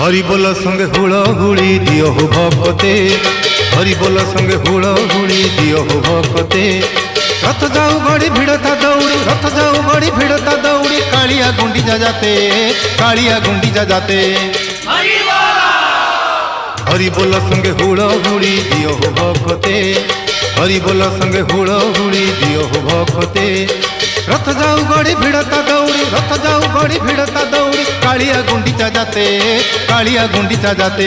हरि बोल संगे हुड़ी दियो हो भक्ते, हरि बोल संगे हुड़ी दियो हो भक्ते। रथ जाऊ गड़ी भिड़ता दौड़ी, रथ जाऊ गड़ी भिड़ता दौड़ी, कालिया गुंडीचा जाते, कालिया गुंडीचा जाते। हरि बोल संगे हुड़ी दियो हो भक्ते, हरि बोल संगे हुड़ी दियो हो भक्ते। रथ जाऊ गड़ी भिड़ता दौड़ी, रथ जाऊ गड़ी भिड़ता दौड़ी, कालिया गुंडीचा जाते, कालिया गुंडीचा जाते।